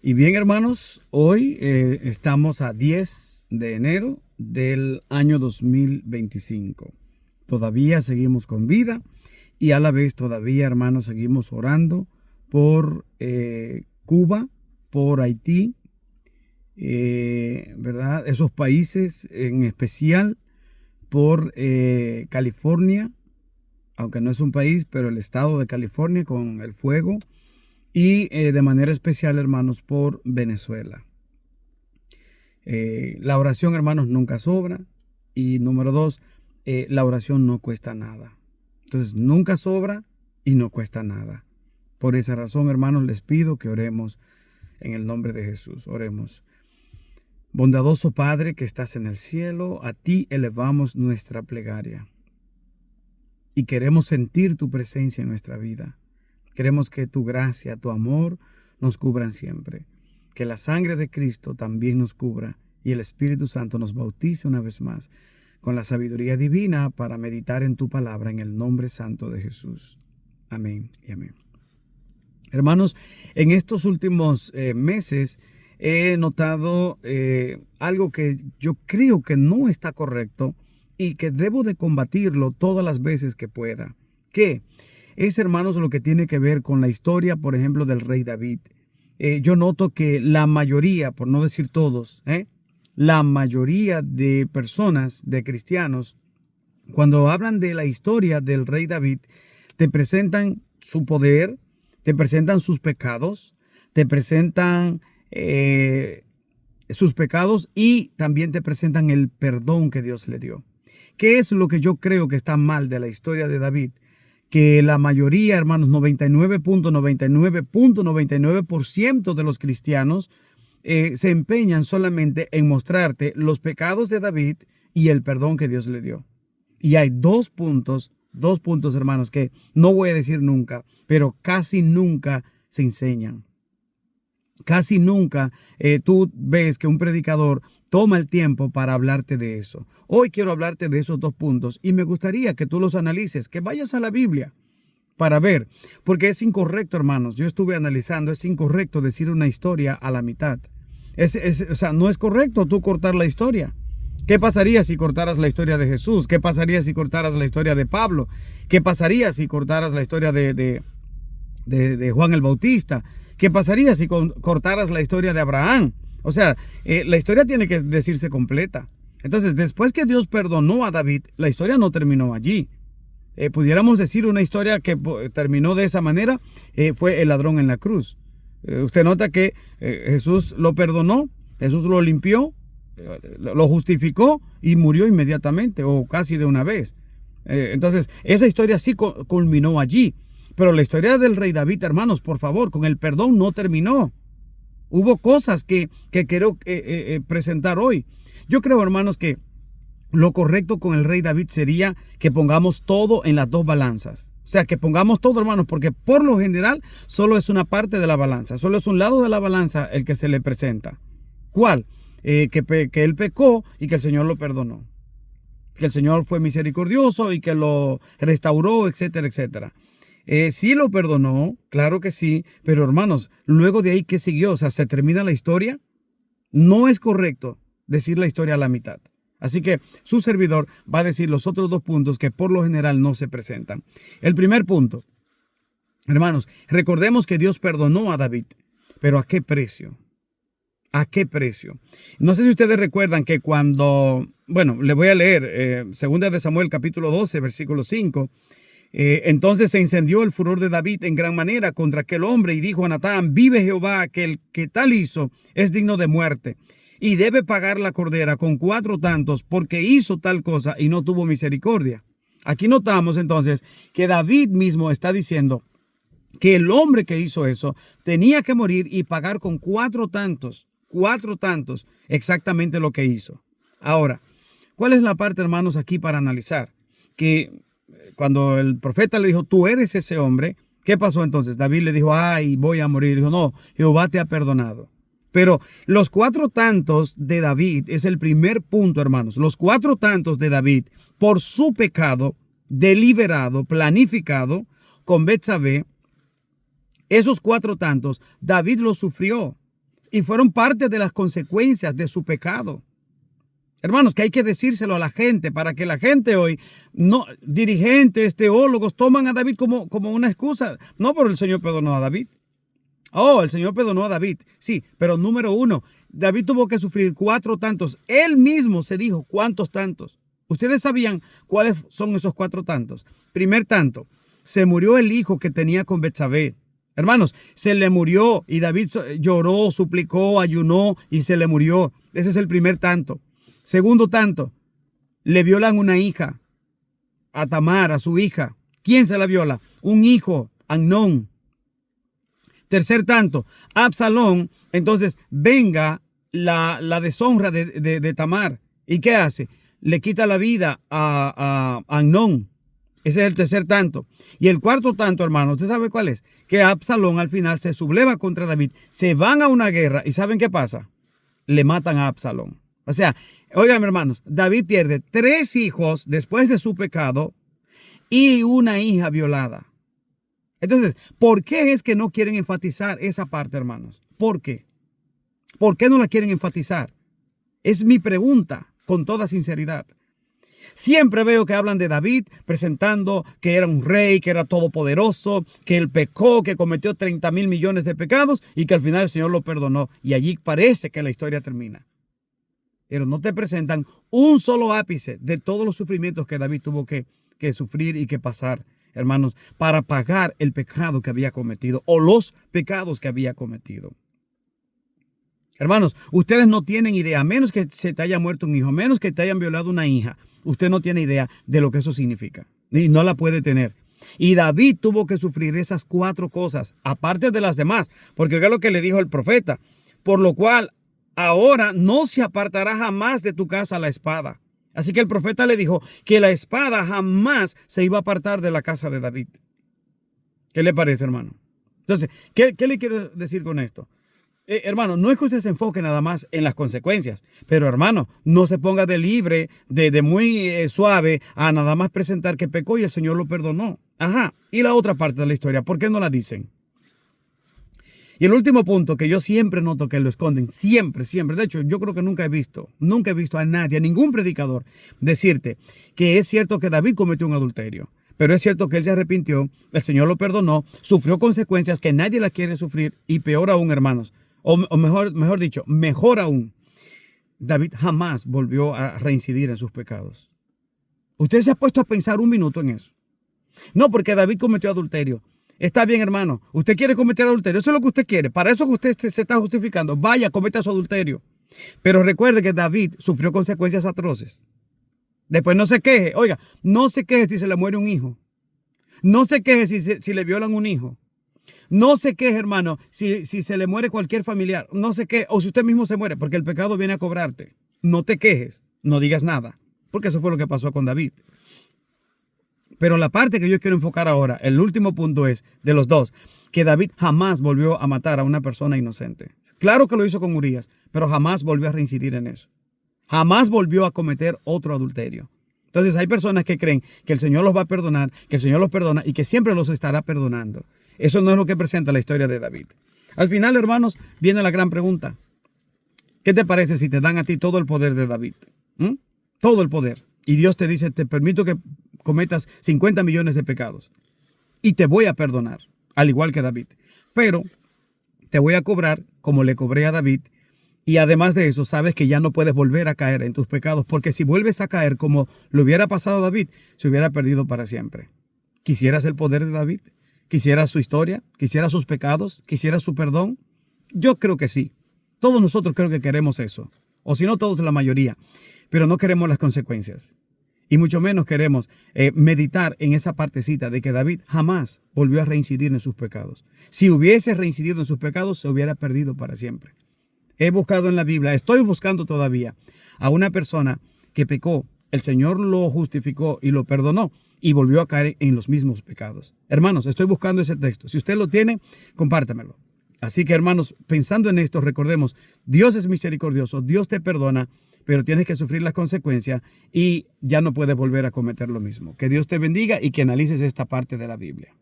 Y bien, hermanos, hoy estamos a 10 de enero del año 2025. Todavía seguimos con vida y a la vez todavía, hermanos, seguimos orando por Cuba, por Haití, ¿verdad? Esos países, en especial por California, aunque no es un país, pero el estado de California con el fuego. Y de manera especial, hermanos, por Venezuela. La oración, hermanos, nunca sobra. Y número 2, la oración no cuesta nada. Entonces, nunca sobra y no cuesta nada. Por esa razón, hermanos, les pido que oremos en el nombre de Jesús. Oremos. Bondadoso Padre que estás en el cielo, a ti elevamos nuestra plegaria. Y queremos sentir tu presencia en nuestra vida. Queremos que tu gracia, tu amor nos cubran siempre. Que la sangre de Cristo también nos cubra y el Espíritu Santo nos bautice una vez más con la sabiduría divina para meditar en tu palabra en el nombre santo de Jesús. Amén y amén. Hermanos, en estos últimos meses he notado algo que yo creo que no está correcto y que debo de combatirlo todas las veces que pueda. ¿Qué? Es, hermanos, lo que tiene que ver con la historia, por ejemplo, del rey David. Yo noto que la mayoría, por no decir todos, la mayoría de personas, de cristianos, cuando hablan de la historia del rey David, te presentan su poder, te presentan sus pecados, te presentan sus pecados y también te presentan el perdón que Dios le dio. ¿Qué es lo que yo creo que está mal de la historia de David? Que la mayoría, hermanos, 99.99% de los cristianos se empeñan solamente en mostrarte los pecados de David y el perdón que Dios le dio. Y hay dos puntos, hermanos, que no voy a decir nunca, pero casi nunca se enseñan. Casi nunca tú ves que un predicador toma el tiempo para hablarte de eso. Hoy quiero hablarte de esos dos puntos y me gustaría que tú los analices, que vayas a la Biblia para ver, porque es incorrecto, hermanos. Yo estuve analizando, es incorrecto decir una historia a la mitad. O sea, no es correcto tú cortar la historia. ¿Qué pasaría si cortaras la historia de Jesús? ¿Qué pasaría si cortaras la historia de Pablo? ¿Qué pasaría si cortaras la historia de Juan el Bautista? ¿Qué pasaría si cortaras la historia de Abraham? O sea, la historia tiene que decirse completa. Entonces, después que Dios perdonó a David, la historia no terminó allí. Pudiéramos decir una historia que terminó de esa manera, fue el ladrón en la cruz. Usted nota que Jesús lo perdonó, Jesús lo limpió, lo justificó y murió inmediatamente o casi de una vez. Entonces, esa historia sí culminó allí. Pero la historia del rey David, hermanos, por favor, con el perdón no terminó. Hubo cosas que quiero presentar hoy. Yo creo, hermanos, que lo correcto con el rey David sería que pongamos todo en las dos balanzas. O sea, que pongamos todo, hermanos, porque por lo general solo es una parte de la balanza. Solo es un lado de la balanza el que se le presenta. ¿Cuál? Que él pecó y que el Señor lo perdonó. Que el Señor fue misericordioso y que lo restauró, etcétera, etcétera. Sí lo perdonó, claro que sí, pero hermanos, luego de ahí, ¿qué siguió? O sea, ¿se termina la historia? No es correcto decir la historia a la mitad. Así que su servidor va a decir los otros dos puntos que por lo general no se presentan. El primer punto, hermanos, recordemos que Dios perdonó a David, pero ¿a qué precio? ¿A qué precio? No sé si ustedes recuerdan que cuando, bueno, le voy a leer 2 de Samuel capítulo 12, versículo 5. Entonces se encendió el furor de David en gran manera contra aquel hombre y dijo a Natán: vive Jehová, que el que tal hizo es digno de muerte y debe pagar la cordera con 4 tantos porque hizo tal cosa y no tuvo misericordia. Aquí notamos entonces que David mismo está diciendo que el hombre que hizo eso tenía que morir y pagar con 4 tantos, exactamente lo que hizo. Ahora, ¿cuál es la parte, hermanos, aquí para analizar? Que cuando el profeta le dijo, tú eres ese hombre, ¿qué pasó entonces? David le dijo, ay, voy a morir. Dijo, no, Jehová te ha perdonado. Pero los 4 tantos de David es el primer punto, hermanos. Los 4 tantos de David por su pecado deliberado, planificado con Betsabé, esos 4 tantos, David los sufrió. y fueron parte de las consecuencias de su pecado. Hermanos, que hay que decírselo a la gente para que la gente hoy, no, dirigentes, teólogos, toman a David como una excusa. No, pero el Señor perdonó a David. Oh, el Señor perdonó a David. Sí, pero número uno, David tuvo que sufrir 4 tantos. Él mismo se dijo, ¿cuántos tantos? ¿Ustedes sabían cuáles son esos 4 tantos? Primer tanto, se murió el hijo que tenía con Betsabé. Hermanos, se le murió y David lloró, suplicó, ayunó y se le murió. Ese es el primer tanto. Segundo tanto, le violan una hija, a Tamar, a su hija. ¿Quién se la viola? Un hijo, Amnón. Tercer tanto, Absalón, entonces venga la deshonra de Tamar. ¿Y qué hace? Le quita la vida a Amnón. Ese es el tercer tanto. Y el cuarto tanto, hermano, ¿usted sabe cuál es? Que Absalón al final se subleva contra David. Se van a una guerra y ¿saben qué pasa? Le matan a Absalón. O sea, oigan, hermanos, David pierde 3 hijos después de su pecado y una hija violada. Entonces, ¿por qué es que no quieren enfatizar esa parte, hermanos? ¿Por qué? ¿Por qué no la quieren enfatizar? Es mi pregunta, con toda sinceridad. Siempre veo que hablan de David presentando que era un rey, que era todopoderoso, que él pecó, que cometió 30,000 millones de pecados y que al final el Señor lo perdonó. Y allí parece que la historia termina. Pero no te presentan un solo ápice de todos los sufrimientos que David tuvo que sufrir y que pasar, hermanos, para pagar el pecado que había cometido o los pecados que había cometido. Hermanos, ustedes no tienen idea, a menos que se te haya muerto un hijo, a menos que te hayan violado una hija, usted no tiene idea de lo que eso significa y no la puede tener. Y David tuvo que sufrir esas 4 cosas, aparte de las demás, porque es lo que le dijo el profeta, por lo cual ahora no se apartará jamás de tu casa la espada. Así que el profeta le dijo que la espada jamás se iba a apartar de la casa de David. ¿Qué le parece, hermano? Entonces, ¿qué le quiero decir con esto? Hermano, no es que usted se enfoque nada más en las consecuencias, pero hermano, no se ponga de libre, de muy suave a nada más presentar que pecó y el Señor lo perdonó. Ajá, y la otra parte de la historia, ¿por qué no la dicen? Y el último punto que yo siempre noto que lo esconden, siempre, de hecho yo creo que nunca he visto a nadie, a ningún predicador decirte que es cierto que David cometió un adulterio, pero es cierto que él se arrepintió, el Señor lo perdonó, sufrió consecuencias que nadie las quiere sufrir y peor aún, hermanos, o mejor dicho, mejor aún, David jamás volvió a reincidir en sus pecados. ¿Usted se ha puesto a pensar un minuto en eso? No, porque David cometió adulterio. Está bien, hermano. Usted quiere cometer adulterio. Eso es lo que usted quiere. Para eso que usted se está justificando. Vaya, cometa su adulterio. Pero recuerde que David sufrió consecuencias atroces. Después no se queje. Oiga, no se queje si se le muere un hijo. No se queje si le violan un hijo. No se queje, hermano, si se le muere cualquier familiar. No se queje. O si usted mismo se muere, porque el pecado viene a cobrarte. No te quejes. No digas nada. Porque eso fue lo que pasó con David. Pero la parte que yo quiero enfocar ahora, el último punto es, de los dos, que David jamás volvió a matar a una persona inocente. Claro que lo hizo con Urías, pero jamás volvió a reincidir en eso. Jamás volvió a cometer otro adulterio. Entonces hay personas que creen que el Señor los va a perdonar, que el Señor los perdona y que siempre los estará perdonando. Eso no es lo que presenta la historia de David. Al final, hermanos, viene la gran pregunta. ¿Qué te parece si te dan a ti todo el poder de David? Todo el poder. Y Dios te dice, te permito que cometas 50 millones de pecados y te voy a perdonar, al igual que David. Pero te voy a cobrar como le cobré a David y además de eso sabes que ya no puedes volver a caer en tus pecados porque si vuelves a caer como le hubiera pasado a David, se hubiera perdido para siempre. ¿Quisieras el poder de David? ¿Quisieras su historia? ¿Quisieras sus pecados? ¿Quisieras su perdón? Yo creo que sí. Todos nosotros creo que queremos eso. O si no todos, la mayoría. Pero no queremos las consecuencias. Y mucho menos queremos meditar en esa partecita de que David jamás volvió a reincidir en sus pecados. Si hubiese reincidido en sus pecados, se hubiera perdido para siempre. He buscado en la Biblia, estoy buscando todavía a una persona que pecó, el Señor lo justificó y lo perdonó y volvió a caer en los mismos pecados. Hermanos, estoy buscando ese texto. Si usted lo tiene, compártamelo. Así que, hermanos, pensando en esto, recordemos, Dios es misericordioso, Dios te perdona, pero tienes que sufrir las consecuencias y ya no puedes volver a cometer lo mismo. Que Dios te bendiga y que analices esta parte de la Biblia.